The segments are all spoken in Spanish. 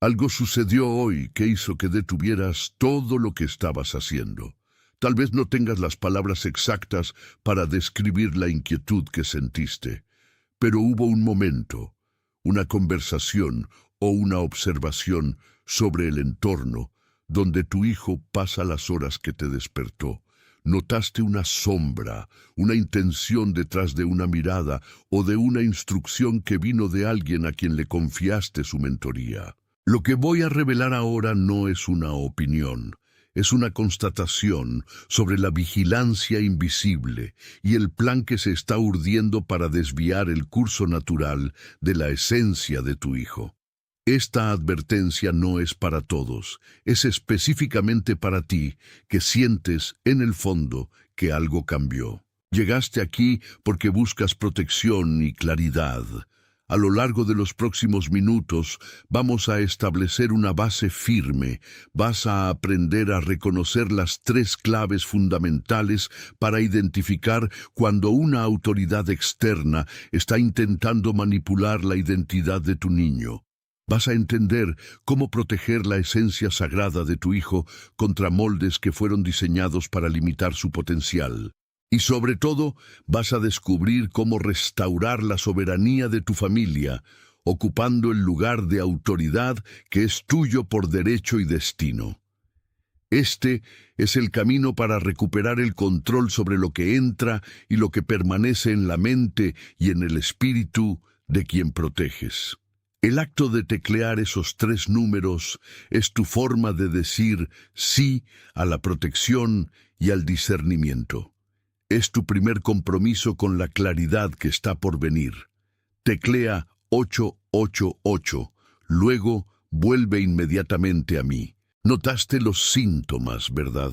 Algo sucedió hoy que hizo que detuvieras todo lo que estabas haciendo. Tal vez no tengas las palabras exactas para describir la inquietud que sentiste, pero hubo un momento, una conversación o una observación sobre el entorno donde tu hijo pasa las horas que te despertó. Notaste una sombra, una intención detrás de una mirada o de una instrucción que vino de alguien a quien le confiaste su mentoría. Lo que voy a revelar ahora no es una opinión, es una constatación sobre la vigilancia invisible y el plan que se está urdiendo para desviar el curso natural de la esencia de tu hijo. Esta advertencia no es para todos, es específicamente para ti, que sientes en el fondo que algo cambió. Llegaste aquí porque buscas protección y claridad. A lo largo de los próximos minutos vamos a establecer una base firme. Vas a aprender a reconocer las 3 claves fundamentales para identificar cuando una autoridad externa está intentando manipular la identidad de tu niño. Vas a entender cómo proteger la esencia sagrada de tu hijo contra moldes que fueron diseñados para limitar su potencial. Y sobre todo, vas a descubrir cómo restaurar la soberanía de tu familia, ocupando el lugar de autoridad que es tuyo por derecho y destino. Este es el camino para recuperar el control sobre lo que entra y lo que permanece en la mente y en el espíritu de quien proteges. El acto de teclear esos 3 números es tu forma de decir sí a la protección y al discernimiento. Es tu primer compromiso con la claridad que está por venir. Teclea 888, luego vuelve inmediatamente a mí. Notaste los síntomas, ¿verdad?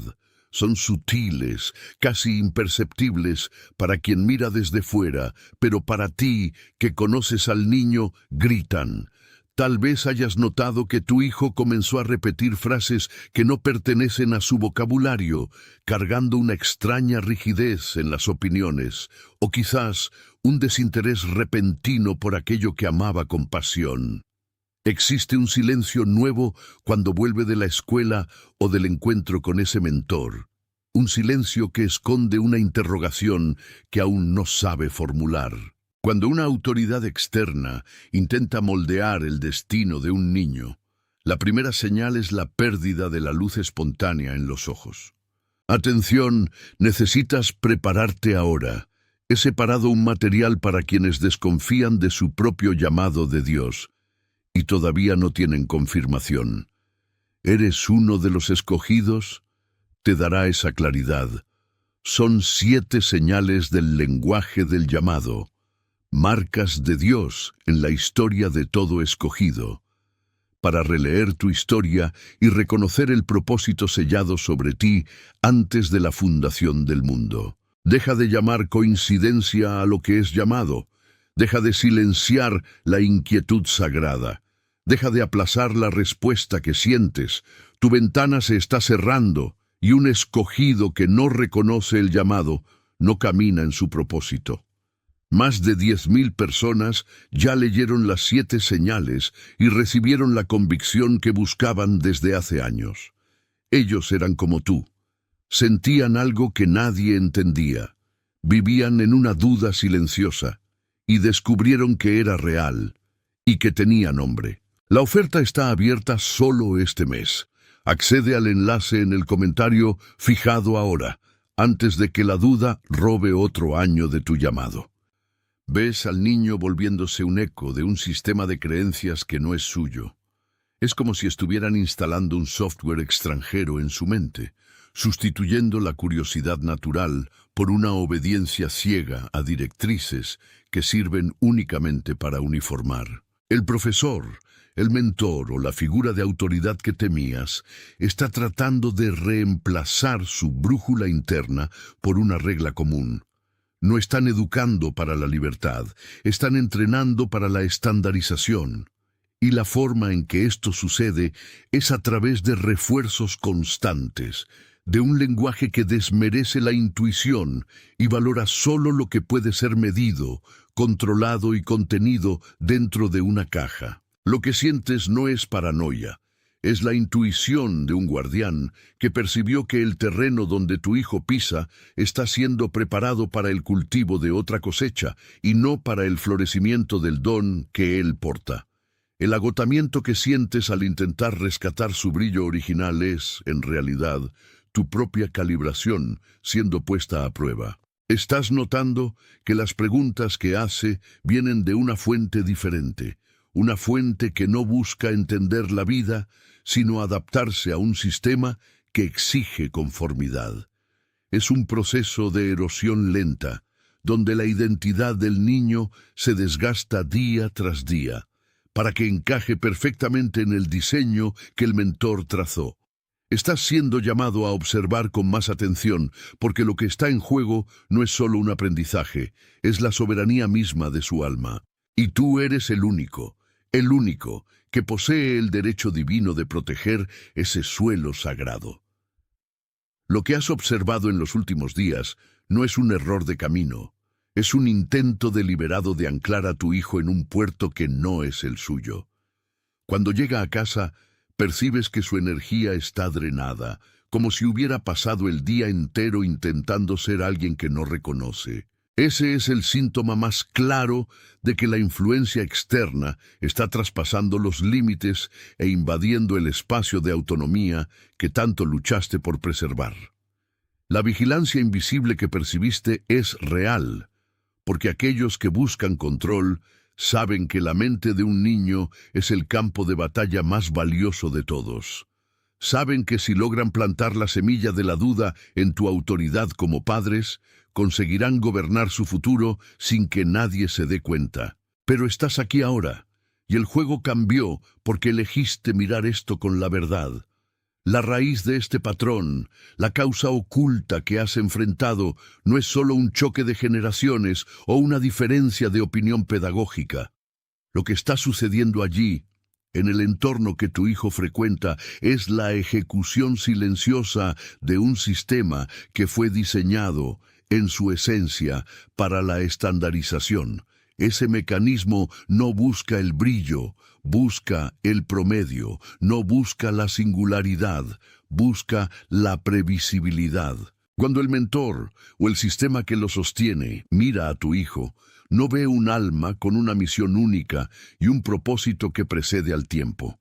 Son sutiles, casi imperceptibles para quien mira desde fuera, pero para ti, que conoces al niño, gritan. Tal vez hayas notado que tu hijo comenzó a repetir frases que no pertenecen a su vocabulario, cargando una extraña rigidez en las opiniones, o quizás un desinterés repentino por aquello que amaba con pasión. Existe un silencio nuevo cuando vuelve de la escuela o del encuentro con ese mentor. Un silencio que esconde una interrogación que aún no sabe formular. Cuando una autoridad externa intenta moldear el destino de un niño, la primera señal es la pérdida de la luz espontánea en los ojos. Atención, necesitas prepararte ahora. He separado un material para quienes desconfían de su propio llamado de Dios y todavía no tienen confirmación. ¿Eres uno de los escogidos? Te dará esa claridad. Son 7 señales del lenguaje del llamado. Marcas de Dios en la historia de todo escogido, para releer tu historia y reconocer el propósito sellado sobre ti antes de la fundación del mundo. Deja de llamar coincidencia a lo que es llamado. Deja de silenciar la inquietud sagrada. Deja de aplazar la respuesta que sientes. Tu ventana se está cerrando y un escogido que no reconoce el llamado no camina en su propósito. Más de 10,000 personas ya leyeron las 7 señales y recibieron la convicción que buscaban desde hace años. Ellos eran como tú. Sentían algo que nadie entendía. Vivían en una duda silenciosa y descubrieron que era real y que tenía nombre. La oferta está abierta solo este mes. Accede al enlace en el comentario fijado ahora, antes de que la duda robe otro año de tu llamado. Ves al niño volviéndose un eco de un sistema de creencias que no es suyo. Es como si estuvieran instalando un software extranjero en su mente, sustituyendo la curiosidad natural por una obediencia ciega a directrices que sirven únicamente para uniformar. El profesor, el mentor o la figura de autoridad que temías está tratando de reemplazar su brújula interna por una regla común. No están educando para la libertad, están entrenando para la estandarización. Y la forma en que esto sucede es a través de refuerzos constantes, de un lenguaje que desmerece la intuición y valora solo lo que puede ser medido, controlado y contenido dentro de una caja. Lo que sientes no es paranoia, es la intuición de un guardián que percibió que el terreno donde tu hijo pisa está siendo preparado para el cultivo de otra cosecha y no para el florecimiento del don que él porta. El agotamiento que sientes al intentar rescatar su brillo original es, en realidad, tu propia calibración siendo puesta a prueba. Estás notando que las preguntas que hace vienen de una fuente diferente, una fuente que no busca entender la vida, sino adaptarse a un sistema que exige conformidad. Es un proceso de erosión lenta, donde la identidad del niño se desgasta día tras día, para que encaje perfectamente en el diseño que el mentor trazó. Estás siendo llamado a observar con más atención, porque lo que está en juego no es solo un aprendizaje, es la soberanía misma de su alma. Y tú eres el único que posee el derecho divino de proteger ese suelo sagrado. Lo que has observado en los últimos días no es un error de camino, es un intento deliberado de anclar a tu hijo en un puerto que no es el suyo. Cuando llega a casa, percibes que su energía está drenada, como si hubiera pasado el día entero intentando ser alguien que no reconoce. Ese es el síntoma más claro de que la influencia externa está traspasando los límites e invadiendo el espacio de autonomía que tanto luchaste por preservar. La vigilancia invisible que percibiste es real, porque aquellos que buscan control saben que la mente de un niño es el campo de batalla más valioso de todos. Saben que si logran plantar la semilla de la duda en tu autoridad como padres, conseguirán gobernar su futuro sin que nadie se dé cuenta. Pero estás aquí ahora, y el juego cambió porque elegiste mirar esto con la verdad. La raíz de este patrón, la causa oculta que has enfrentado, no es solo un choque de generaciones o una diferencia de opinión pedagógica. Lo que está sucediendo allí, en el entorno que tu hijo frecuenta, es la ejecución silenciosa de un sistema que fue diseñado, en su esencia, para la estandarización. Ese mecanismo no busca el brillo, busca el promedio, no busca la singularidad, busca la previsibilidad. Cuando el mentor o el sistema que lo sostiene mira a tu hijo, no ve un alma con una misión única y un propósito que precede al tiempo.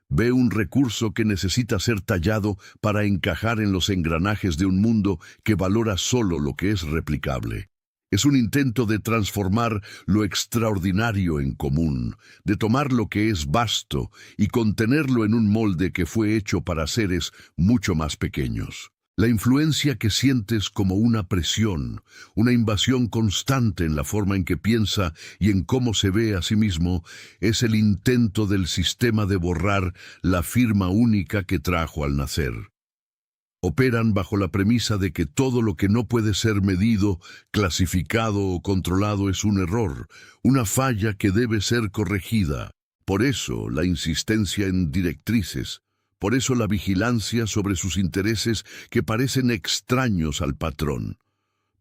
Ve un recurso que necesita ser tallado para encajar en los engranajes de un mundo que valora solo lo que es replicable. Es un intento de transformar lo extraordinario en común, de tomar lo que es vasto y contenerlo en un molde que fue hecho para seres mucho más pequeños. La influencia que sientes como una presión, una invasión constante en la forma en que piensa y en cómo se ve a sí mismo, es el intento del sistema de borrar la firma única que trajo al nacer. Operan bajo la premisa de que todo lo que no puede ser medido, clasificado o controlado es un error, una falla que debe ser corregida. Por eso la insistencia en directrices, por eso la vigilancia sobre sus intereses que parecen extraños al patrón.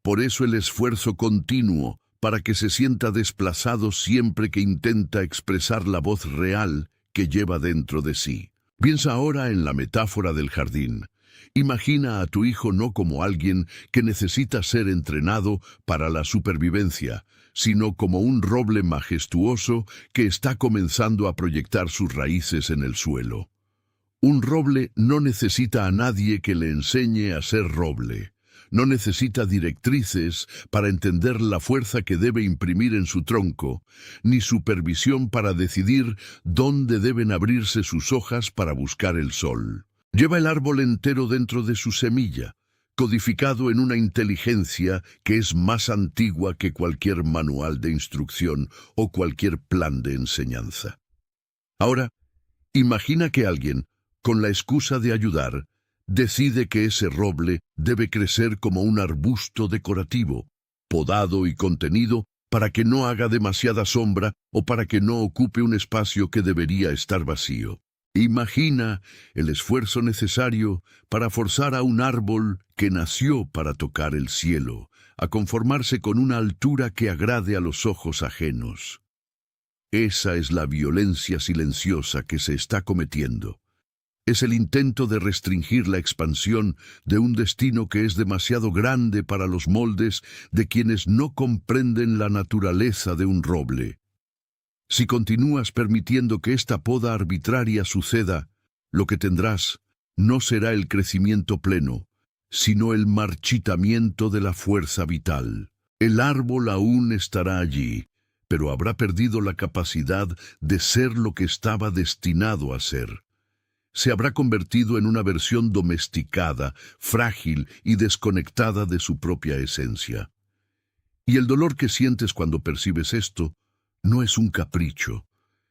Por eso el esfuerzo continuo para que se sienta desplazado siempre que intenta expresar la voz real que lleva dentro de sí. Piensa ahora en la metáfora del jardín. Imagina a tu hijo no como alguien que necesita ser entrenado para la supervivencia, sino como un roble majestuoso que está comenzando a proyectar sus raíces en el suelo. Un roble no necesita a nadie que le enseñe a ser roble. No necesita directrices para entender la fuerza que debe imprimir en su tronco, ni supervisión para decidir dónde deben abrirse sus hojas para buscar el sol. Lleva el árbol entero dentro de su semilla, codificado en una inteligencia que es más antigua que cualquier manual de instrucción o cualquier plan de enseñanza. Ahora, imagina que alguien, con la excusa de ayudar, decide que ese roble debe crecer como un arbusto decorativo, podado y contenido para que no haga demasiada sombra o para que no ocupe un espacio que debería estar vacío. Imagina el esfuerzo necesario para forzar a un árbol que nació para tocar el cielo, a conformarse con una altura que agrade a los ojos ajenos. Esa es la violencia silenciosa que se está cometiendo. Es el intento de restringir la expansión de un destino que es demasiado grande para los moldes de quienes no comprenden la naturaleza de un roble. Si continúas permitiendo que esta poda arbitraria suceda, lo que tendrás no será el crecimiento pleno, sino el marchitamiento de la fuerza vital. El árbol aún estará allí, pero habrá perdido la capacidad de ser lo que estaba destinado a ser. Se habrá convertido en una versión domesticada, frágil y desconectada de su propia esencia. Y el dolor que sientes cuando percibes esto no es un capricho,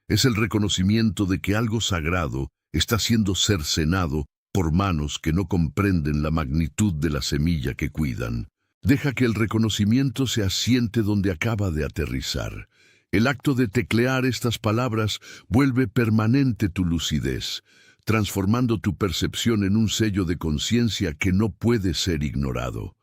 es el reconocimiento de que algo sagrado está siendo cercenado por manos que no comprenden la magnitud de la semilla que cuidan. Deja que el reconocimiento se asiente donde acaba de aterrizar. El acto de teclear estas palabras vuelve permanente tu lucidez, transformando tu percepción en un sello de conciencia que no puede ser ignorado.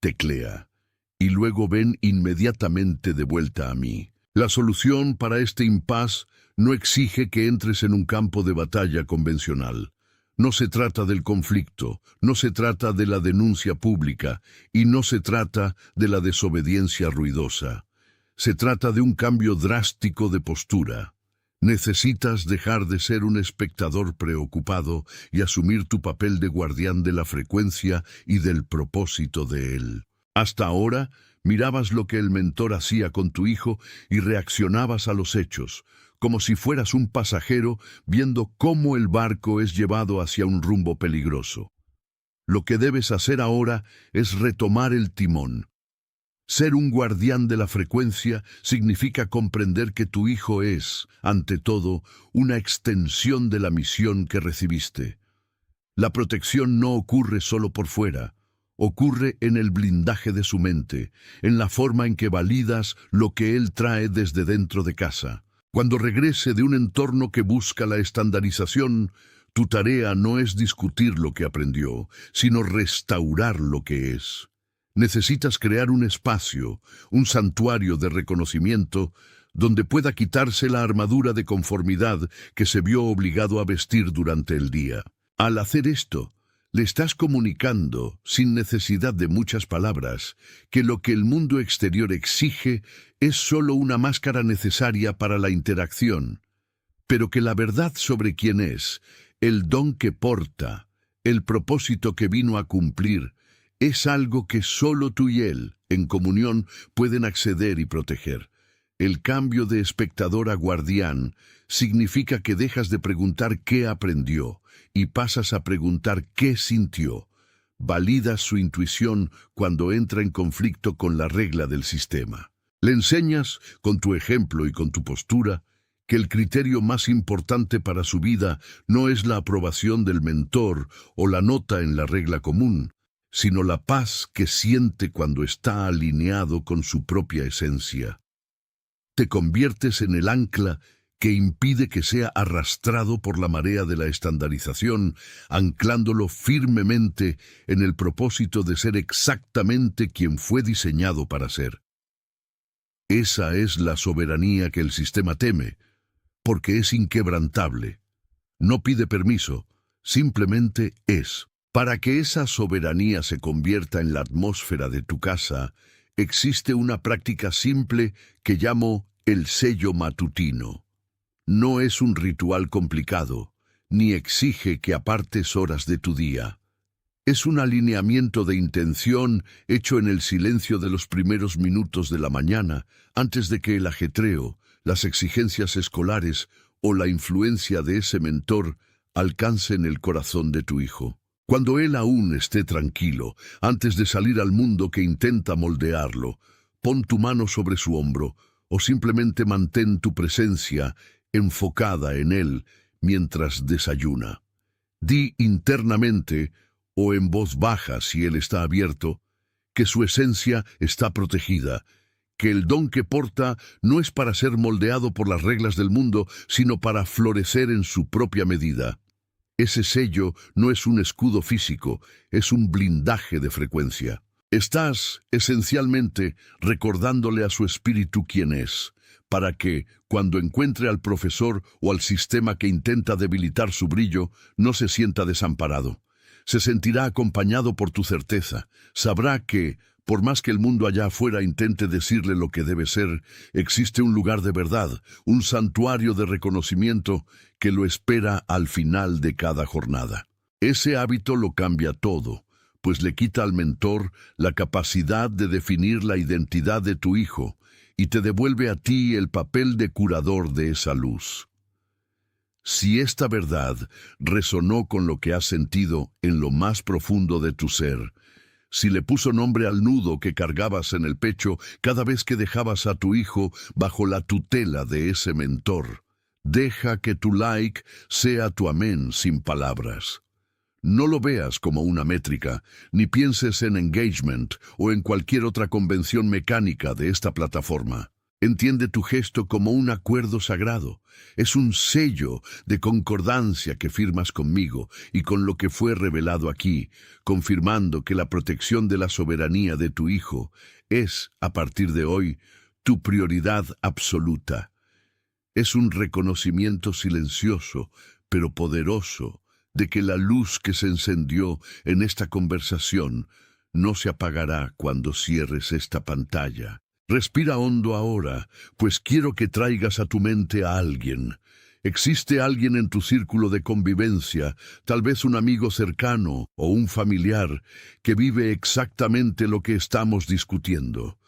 Teclea, y luego ven inmediatamente de vuelta a mí. La solución para este impas no exige que entres en un campo de batalla convencional. No se trata del conflicto, no se trata de la denuncia pública y no se trata de la desobediencia ruidosa. Se trata de un cambio drástico de postura. Necesitas dejar de ser un espectador preocupado y asumir tu papel de guardián de la frecuencia y del propósito de él. Hasta ahora, mirabas lo que el mentor hacía con tu hijo y reaccionabas a los hechos, como si fueras un pasajero viendo cómo el barco es llevado hacia un rumbo peligroso. Lo que debes hacer ahora es retomar el timón. Ser un guardián de la frecuencia significa comprender que tu hijo es, ante todo, una extensión de la misión que recibiste. La protección no ocurre solo por fuera, ocurre en el blindaje de su mente, en la forma en que validas lo que él trae desde dentro de casa. Cuando regrese de un entorno que busca la estandarización, tu tarea no es discutir lo que aprendió, sino restaurar lo que es. Necesitas crear un espacio, un santuario de reconocimiento, donde pueda quitarse la armadura de conformidad que se vio obligado a vestir durante el día. Al hacer esto, le estás comunicando, sin necesidad de muchas palabras, que lo que el mundo exterior exige es solo una máscara necesaria para la interacción, pero que la verdad sobre quién es, el don que porta, el propósito que vino a cumplir, es algo que solo tú y él, en comunión, pueden acceder y proteger. El cambio de espectador a guardián significa que dejas de preguntar qué aprendió y pasas a preguntar qué sintió. Validas su intuición cuando entra en conflicto con la regla del sistema. Le enseñas, con tu ejemplo y con tu postura, que el criterio más importante para su vida no es la aprobación del mentor o la nota en la regla común, sino la paz que siente cuando está alineado con su propia esencia. Te conviertes en el ancla que impide que sea arrastrado por la marea de la estandarización, anclándolo firmemente en el propósito de ser exactamente quien fue diseñado para ser. Esa es la soberanía que el sistema teme, porque es inquebrantable. No pide permiso, simplemente es. Para que esa soberanía se convierta en la atmósfera de tu casa, existe una práctica simple que llamo el sello matutino. No es un ritual complicado, ni exige que apartes horas de tu día. Es un alineamiento de intención hecho en el silencio de los primeros minutos de la mañana, antes de que el ajetreo, las exigencias escolares o la influencia de ese mentor alcancen el corazón de tu hijo. Cuando él aún esté tranquilo, antes de salir al mundo que intenta moldearlo, pon tu mano sobre su hombro o simplemente mantén tu presencia enfocada en él mientras desayuna. Di internamente, o en voz baja si él está abierto, que su esencia está protegida, que el don que porta no es para ser moldeado por las reglas del mundo, sino para florecer en su propia medida. Ese sello no es un escudo físico, es un blindaje de frecuencia. Estás, esencialmente, recordándole a su espíritu quién es, para que, cuando encuentre al profesor o al sistema que intenta debilitar su brillo, no se sienta desamparado. Se sentirá acompañado por tu certeza. Sabrá que, por más que el mundo allá afuera intente decirle lo que debe ser, existe un lugar de verdad, un santuario de reconocimiento que lo espera al final de cada jornada. Ese hábito lo cambia todo, pues le quita al mentor la capacidad de definir la identidad de tu hijo y te devuelve a ti el papel de curador de esa luz. Si esta verdad resonó con lo que has sentido en lo más profundo de tu ser, si le puso nombre al nudo que cargabas en el pecho cada vez que dejabas a tu hijo bajo la tutela de ese mentor, deja que tu like sea tu amén sin palabras. No lo veas como una métrica, ni pienses en engagement o en cualquier otra convención mecánica de esta plataforma. Entiende tu gesto como un acuerdo sagrado. Es un sello de concordancia que firmas conmigo y con lo que fue revelado aquí, confirmando que la protección de la soberanía de tu hijo es, a partir de hoy, tu prioridad absoluta. Es un reconocimiento silencioso, pero poderoso, de que la luz que se encendió en esta conversación no se apagará cuando cierres esta pantalla. Respira hondo ahora, pues quiero que traigas a tu mente a alguien. Existe alguien en tu círculo de convivencia, tal vez un amigo cercano o un familiar, que vive exactamente lo que estamos discutiendo.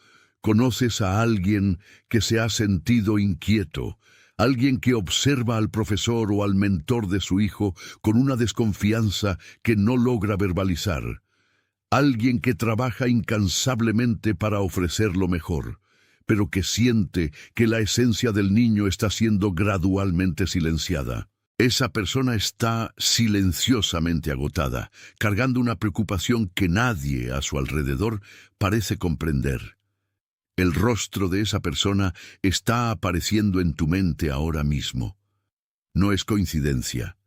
Conoces a alguien que se ha sentido inquieto, alguien que observa al profesor o al mentor de su hijo con una desconfianza que no logra verbalizar. Alguien que trabaja incansablemente para ofrecer lo mejor, pero que siente que la esencia del niño está siendo gradualmente silenciada. Esa persona está silenciosamente agotada, cargando una preocupación que nadie a su alrededor parece comprender. El rostro de esa persona está apareciendo en tu mente ahora mismo. No es coincidencia.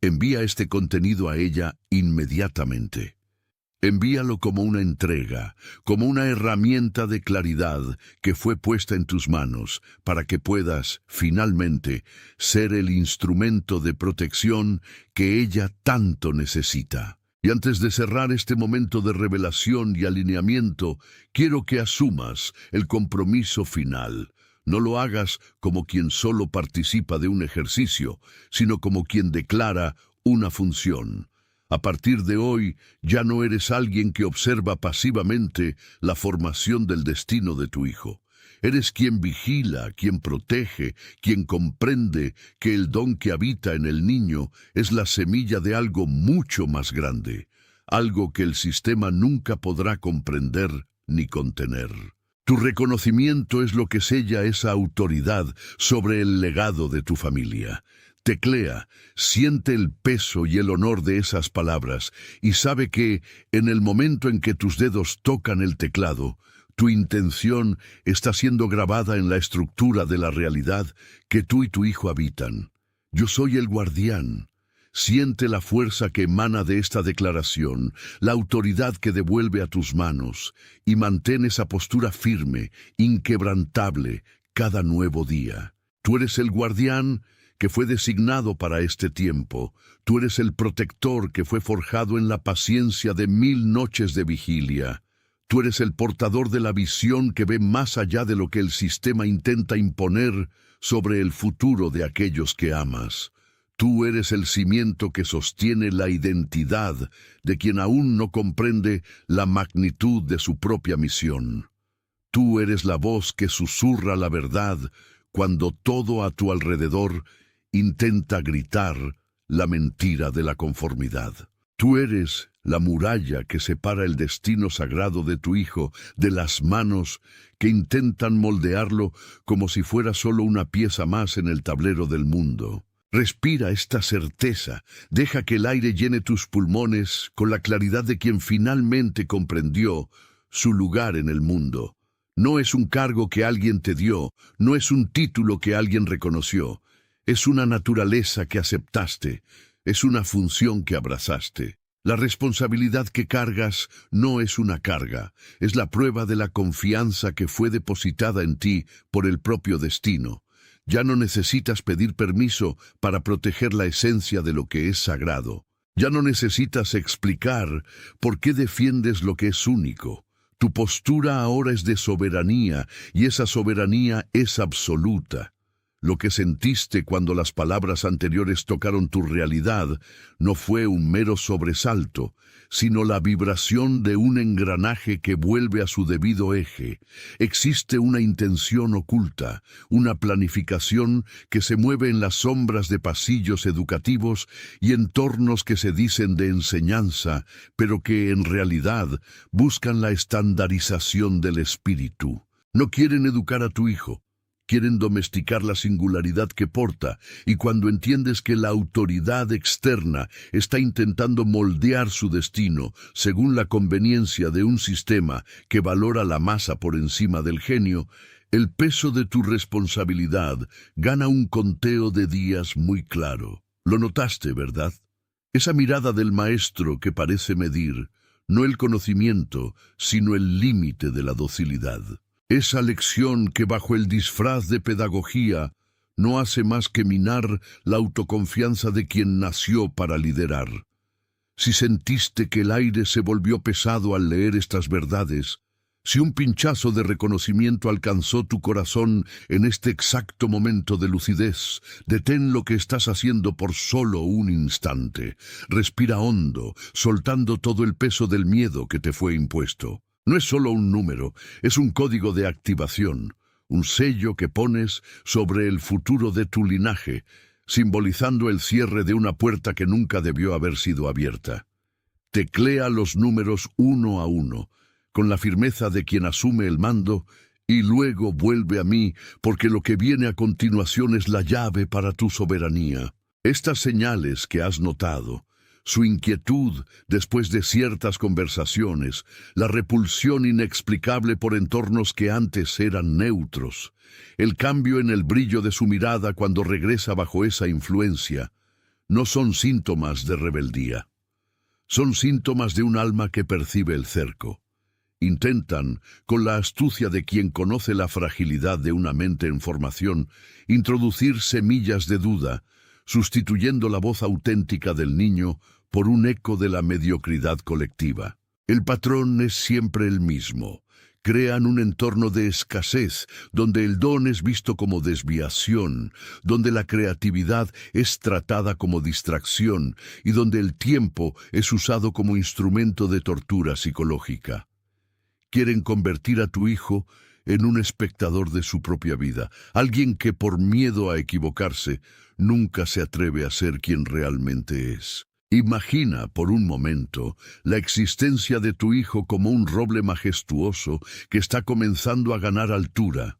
Envía este contenido a ella inmediatamente. Envíalo como una entrega, como una herramienta de claridad que fue puesta en tus manos para que puedas, finalmente, ser el instrumento de protección que ella tanto necesita. Y antes de cerrar este momento de revelación y alineamiento, quiero que asumas el compromiso final. No lo hagas como quien solo participa de un ejercicio, sino como quien declara una función. A partir de hoy, ya no eres alguien que observa pasivamente la formación del destino de tu hijo. Eres quien vigila, quien protege, quien comprende que el don que habita en el niño es la semilla de algo mucho más grande, algo que el sistema nunca podrá comprender ni contener. Tu reconocimiento es lo que sella esa autoridad sobre el legado de tu familia. Teclea, siente el peso y el honor de esas palabras y sabe que, en el momento en que tus dedos tocan el teclado, tu intención está siendo grabada en la estructura de la realidad que tú y tu hijo habitan. Yo soy el guardián. Siente la fuerza que emana de esta declaración, la autoridad que devuelve a tus manos, y mantén esa postura firme, inquebrantable, cada nuevo día. Tú eres el guardián que fue designado para este tiempo. Tú eres el protector que fue forjado en la paciencia de 1000 noches de vigilia. Tú eres el portador de la visión que ve más allá de lo que el sistema intenta imponer sobre el futuro de aquellos que amas. Tú eres el cimiento que sostiene la identidad de quien aún no comprende la magnitud de su propia misión. Tú eres la voz que susurra la verdad cuando todo a tu alrededor intenta gritar la mentira de la conformidad. Tú eres la muralla que separa el destino sagrado de tu hijo de las manos que intentan moldearlo como si fuera solo una pieza más en el tablero del mundo. Respira esta certeza, deja que el aire llene tus pulmones con la claridad de quien finalmente comprendió su lugar en el mundo. No es un cargo que alguien te dio, no es un título que alguien reconoció, es una naturaleza que aceptaste, es una función que abrazaste. La responsabilidad que cargas no es una carga, es la prueba de la confianza que fue depositada en ti por el propio destino. Ya no necesitas pedir permiso para proteger la esencia de lo que es sagrado. Ya no necesitas explicar por qué defiendes lo que es único. Tu postura ahora es de soberanía y esa soberanía es absoluta. Lo que sentiste cuando las palabras anteriores tocaron tu realidad no fue un mero sobresalto, sino la vibración de un engranaje que vuelve a su debido eje. Existe una intención oculta, una planificación que se mueve en las sombras de pasillos educativos y entornos que se dicen de enseñanza, pero que en realidad buscan la estandarización del espíritu. No quieren educar a tu hijo. Quieren domesticar la singularidad que porta, y cuando entiendes que la autoridad externa está intentando moldear su destino según la conveniencia de un sistema que valora la masa por encima del genio, el peso de tu responsabilidad gana un conteo de días muy claro. Lo notaste, ¿verdad? Esa mirada del maestro que parece medir, no el conocimiento, sino el límite de la docilidad. Esa lección que bajo el disfraz de pedagogía no hace más que minar la autoconfianza de quien nació para liderar. Si sentiste que el aire se volvió pesado al leer estas verdades, si un pinchazo de reconocimiento alcanzó tu corazón en este exacto momento de lucidez, detén lo que estás haciendo por solo un instante. Respira hondo, soltando todo el peso del miedo que te fue impuesto. No es solo un número, es un código de activación, un sello que pones sobre el futuro de tu linaje, simbolizando el cierre de una puerta que nunca debió haber sido abierta. Teclea los números uno a uno, con la firmeza de quien asume el mando, y luego vuelve a mí, porque lo que viene a continuación es la llave para tu soberanía. Estas señales que has notado, su inquietud después de ciertas conversaciones, la repulsión inexplicable por entornos que antes eran neutros, el cambio en el brillo de su mirada cuando regresa bajo esa influencia, no son síntomas de rebeldía. Son síntomas de un alma que percibe el cerco. Intentan, con la astucia de quien conoce la fragilidad de una mente en formación, introducir semillas de duda, sustituyendo la voz auténtica del niño por un eco de la mediocridad colectiva. El patrón es siempre el mismo. Crean un entorno de escasez, donde el don es visto como desviación, donde la creatividad es tratada como distracción y donde el tiempo es usado como instrumento de tortura psicológica. Quieren convertir a tu hijo en un espectador de su propia vida, alguien que por miedo a equivocarse nunca se atreve a ser quien realmente es. Imagina por un momento la existencia de tu hijo como un roble majestuoso que está comenzando a ganar altura.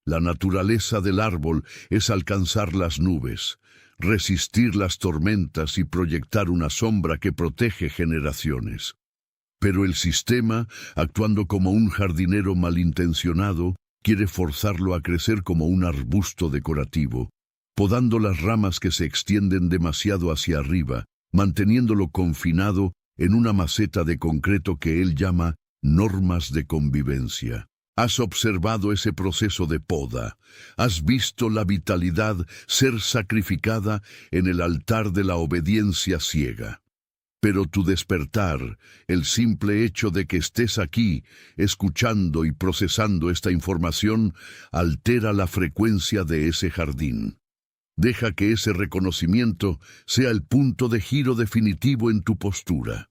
La naturaleza del árbol es alcanzar las nubes, resistir las tormentas y proyectar una sombra que protege generaciones. Pero el sistema, actuando como un jardinero malintencionado, quiere forzarlo a crecer como un arbusto decorativo, podando las ramas que se extienden demasiado hacia arriba, manteniéndolo confinado en una maceta de concreto que él llama normas de convivencia. Has observado ese proceso de poda, has visto la vitalidad ser sacrificada en el altar de la obediencia ciega. Pero tu despertar, el simple hecho de que estés aquí, escuchando y procesando esta información, altera la frecuencia de ese jardín. Deja que ese reconocimiento sea el punto de giro definitivo en tu postura.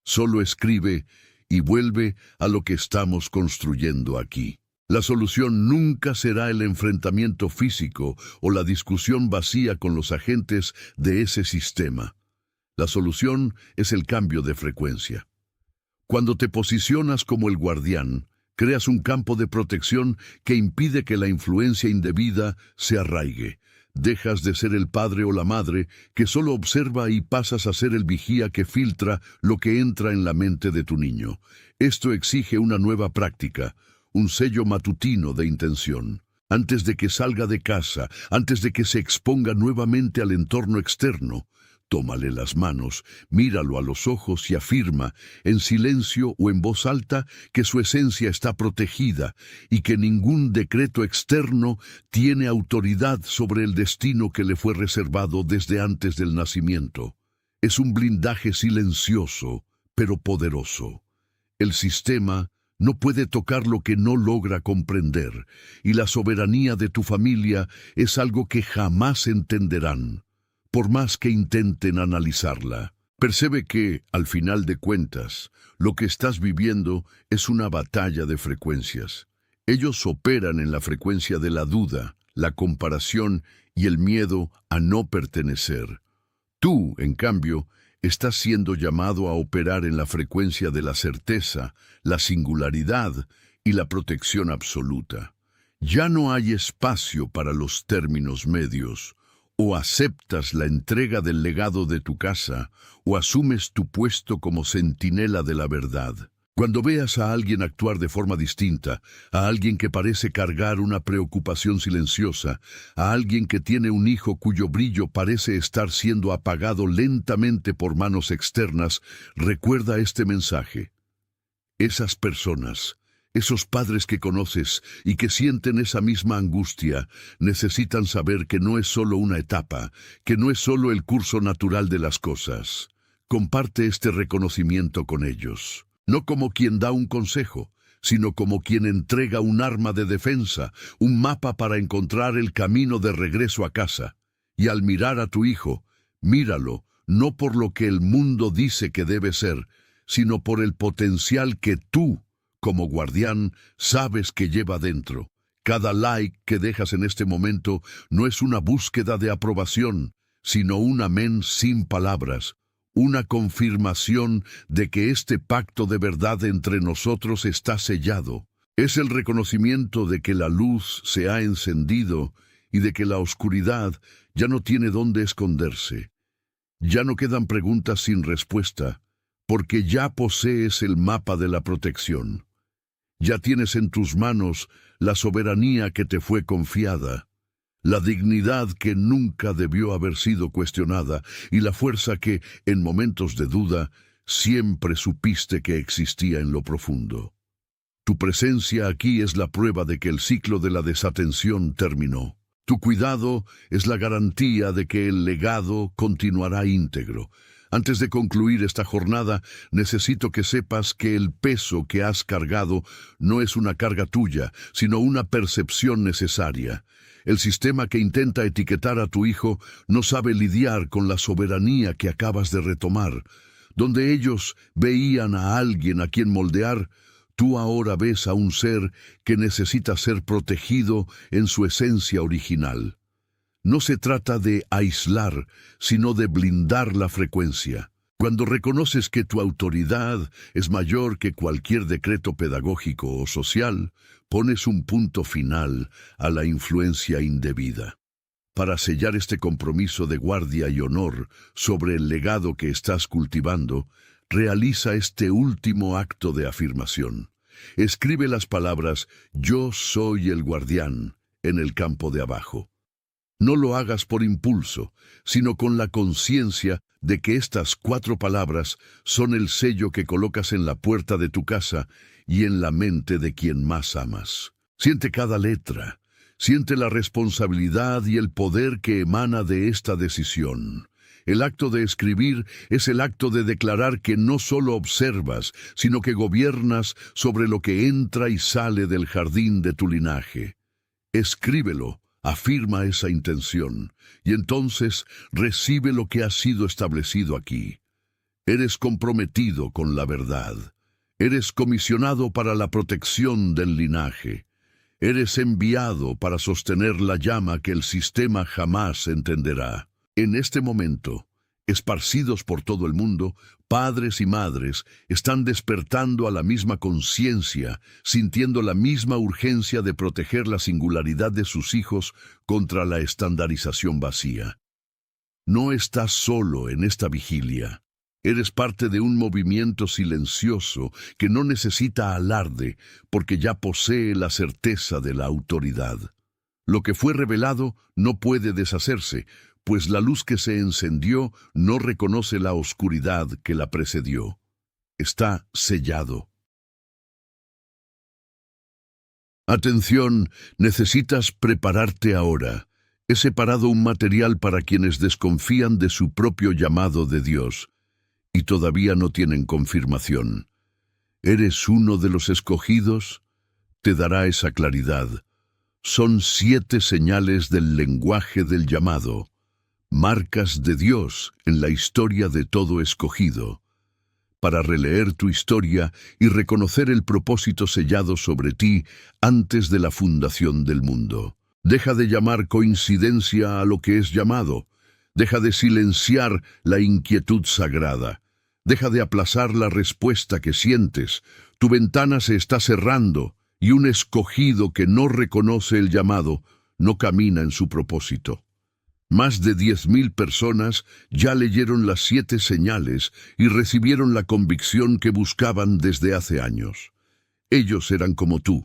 Solo escribe y vuelve a lo que estamos construyendo aquí. La solución nunca será el enfrentamiento físico o la discusión vacía con los agentes de ese sistema. La solución es el cambio de frecuencia. Cuando te posicionas como el guardián, creas un campo de protección que impide que la influencia indebida se arraigue. Dejas de ser el padre o la madre que solo observa y pasas a ser el vigía que filtra lo que entra en la mente de tu niño. Esto exige una nueva práctica, un sello matutino de intención. Antes de que salga de casa, antes de que se exponga nuevamente al entorno externo, tómale las manos, míralo a los ojos y afirma, en silencio o en voz alta, que su esencia está protegida y que ningún decreto externo tiene autoridad sobre el destino que le fue reservado desde antes del nacimiento. Es un blindaje silencioso, pero poderoso. El sistema no puede tocar lo que no logra comprender, y la soberanía de tu familia es algo que jamás entenderán, por más que intenten analizarla. Percibe que, al final de cuentas, lo que estás viviendo es una batalla de frecuencias. Ellos operan en la frecuencia de la duda, la comparación y el miedo a no pertenecer. Tú, en cambio, estás siendo llamado a operar en la frecuencia de la certeza, la singularidad y la protección absoluta. Ya no hay espacio para los términos medios. O aceptas la entrega del legado de tu casa, o asumes tu puesto como centinela de la verdad. Cuando veas a alguien actuar de forma distinta, a alguien que parece cargar una preocupación silenciosa, a alguien que tiene un hijo cuyo brillo parece estar siendo apagado lentamente por manos externas, recuerda este mensaje. Esas personas, esos padres que conoces y que sienten esa misma angustia, necesitan saber que no es solo una etapa, que no es solo el curso natural de las cosas. Comparte este reconocimiento con ellos. No como quien da un consejo, sino como quien entrega un arma de defensa, un mapa para encontrar el camino de regreso a casa. Y al mirar a tu hijo, míralo, no por lo que el mundo dice que debe ser, sino por el potencial que tú, como guardián, sabes que lleva dentro. Cada like que dejas en este momento no es una búsqueda de aprobación, sino un amén sin palabras. Una confirmación de que este pacto de verdad entre nosotros está sellado. Es el reconocimiento de que la luz se ha encendido y de que la oscuridad ya no tiene dónde esconderse. Ya no quedan preguntas sin respuesta, porque ya posees el mapa de la protección. Ya tienes en tus manos la soberanía que te fue confiada, la dignidad que nunca debió haber sido cuestionada y la fuerza que, en momentos de duda, siempre supiste que existía en lo profundo. Tu presencia aquí es la prueba de que el ciclo de la desatención terminó. Tu cuidado es la garantía de que el legado continuará íntegro. Antes de concluir esta jornada, necesito que sepas que el peso que has cargado no es una carga tuya, sino una percepción necesaria. El sistema que intenta etiquetar a tu hijo no sabe lidiar con la soberanía que acabas de retomar. Donde ellos veían a alguien a quien moldear, tú ahora ves a un ser que necesita ser protegido en su esencia original. No se trata de aislar, sino de blindar la frecuencia. Cuando reconoces que tu autoridad es mayor que cualquier decreto pedagógico o social, pones un punto final a la influencia indebida. Para sellar este compromiso de guardia y honor sobre el legado que estás cultivando, realiza este último acto de afirmación. Escribe las palabras «Yo soy el guardián» en el campo de abajo. No lo hagas por impulso, sino con la conciencia de que estas 4 palabras son el sello que colocas en la puerta de tu casa y en la mente de quien más amas. Siente cada letra, siente la responsabilidad y el poder que emana de esta decisión. El acto de escribir es el acto de declarar que no solo observas, sino que gobiernas sobre lo que entra y sale del jardín de tu linaje. Escríbelo. Afirma esa intención, y entonces recibe lo que ha sido establecido aquí. Eres comprometido con la verdad. Eres comisionado para la protección del linaje. Eres enviado para sostener la llama que el sistema jamás entenderá. En este momento, esparcidos por todo el mundo, padres y madres están despertando a la misma conciencia, sintiendo la misma urgencia de proteger la singularidad de sus hijos contra la estandarización vacía. No estás solo en esta vigilia. Eres parte de un movimiento silencioso que no necesita alarde porque ya posee la certeza de la autoridad. Lo que fue revelado no puede deshacerse, pues la luz que se encendió no reconoce la oscuridad que la precedió. Está sellado. Atención, necesitas prepararte ahora. He separado un material para quienes desconfían de su propio llamado de Dios y todavía no tienen confirmación. ¿Eres uno de los escogidos? Te dará esa claridad. Son 7 señales del lenguaje del llamado, marcas de Dios en la historia de todo escogido. Para releer tu historia y reconocer el propósito sellado sobre ti antes de la fundación del mundo. Deja de llamar coincidencia a lo que es llamado. Deja de silenciar la inquietud sagrada. Deja de aplazar la respuesta que sientes. Tu ventana se está cerrando y un escogido que no reconoce el llamado no camina en su propósito. Más de 10,000 personas ya leyeron las 7 señales y recibieron la convicción que buscaban desde hace años. Ellos eran como tú.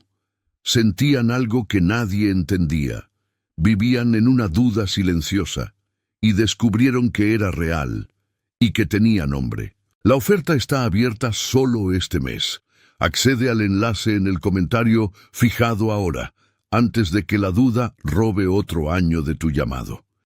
Sentían algo que nadie entendía. Vivían en una duda silenciosa y descubrieron que era real y que tenía nombre. La oferta está abierta solo este mes. Accede al enlace en el comentario fijado ahora, antes de que la duda robe otro año de tu llamado.